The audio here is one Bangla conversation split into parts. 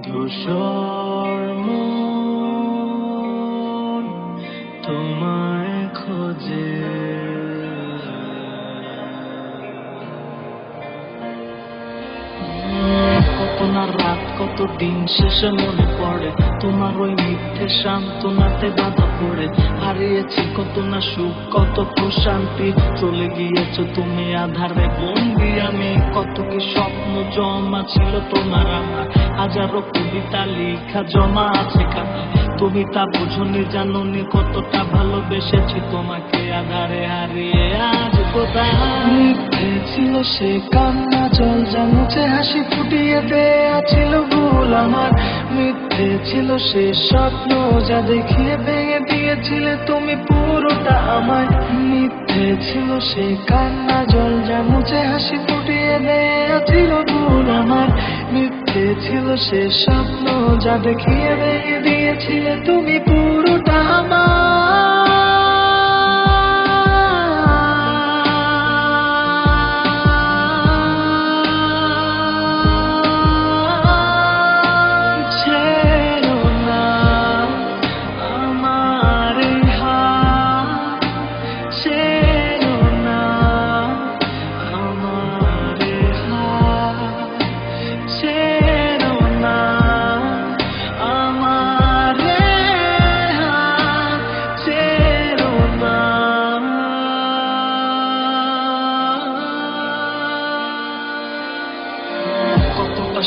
ধূসর মন তোমায় খোঁজে। কত না রাত কত দিন শেষে মনে পড়ে তোমার ওই মিথ্যে সান্ত্বনাতে বাধা পড়ে। হারিয়েছি কত না সুখ কত প্রশান্তি, চলে গিয়েছো তুমি আধারে বন্দি আমি। কত কি স্বপ্ন জমা ছিল তোমার আমার, হাজারো কবিতা লেখা জমা আছে খাতায়। তুমি তা বুঝনি জানোনি কতটা ভালোবেসেছি তোমাকে, আধারে হারিয়ে আজ কোথায়। মিথ্যে ছিল সে কান্না জল যা মুছে হাসি ফুটিয়ে দেয়া ছিল ভুল আমার। মিথ্যে ছিল সে স্বপ্ন যা দেখিয়ে ভেঙে দিয়েছিলে তুমি পুরোটা আমায়। মিথ্যে ছিল সে কান্না জল যা মুছে হাসি ফুটিয়ে দেয়া ছিল ভুল আমার। মিথ্যে ছিল সে স্বপ্ন যা দেখিয়ে ভেঙে দিয়েছিলে তুমি পুরোটা আমার।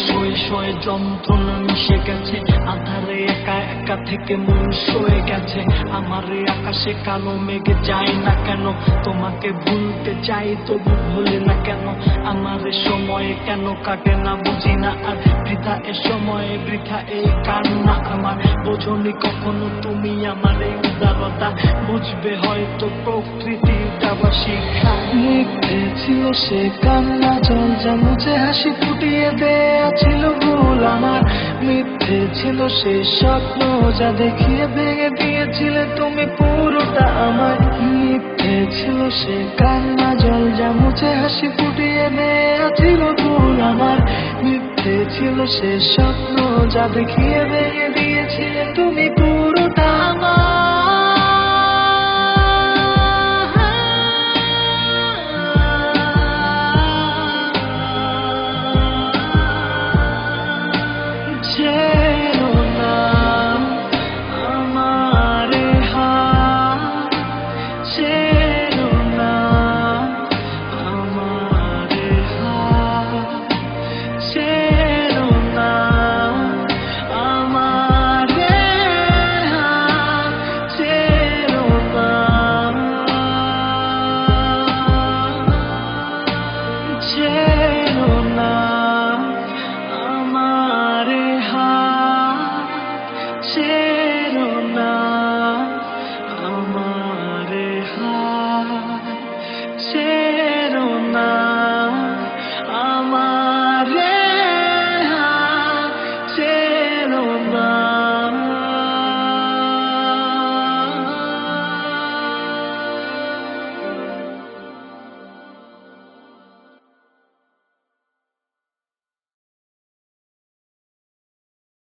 শৈশবে যন্ত্রণা মিশে গেছে, আধারে একা একা থেকে মন সয়ে গেছে আমার। আকাশে কালো মেঘে যায় না কেন, তোমাকে ভুলতে চাই তবু ভুলে না কেন। আমার সময়ে কেন কাটে না বুঝি না, আর বৃথা এ সময়ে বৃথা এই কান্না আমার। বোঝনি কখনো তুমি আমার এই উদারতা, বুঝবে হয়তো প্রকৃতির দেওয়া শিক্ষা। মিথ্যে ছিল সে কান্না জল যা মুছে হাসি ফুটিয়ে দেয়া ছিল ভুল আমার। মিথ্যে ছিল সে স্বপ্ন যা দেখিয়ে ভেঙে দিয়েছিলে তুমি পুরোটা আমার। মিথ্যে ছিল সে কান্না জল যা মুছে হাসি ফুটিয়ে দেয়া ছিল ভুল আমার। মিথ্যে ছিল সে স্বপ্ন যা দেখিয়ে ভেঙে দিয়েছিলে তুমি পুরো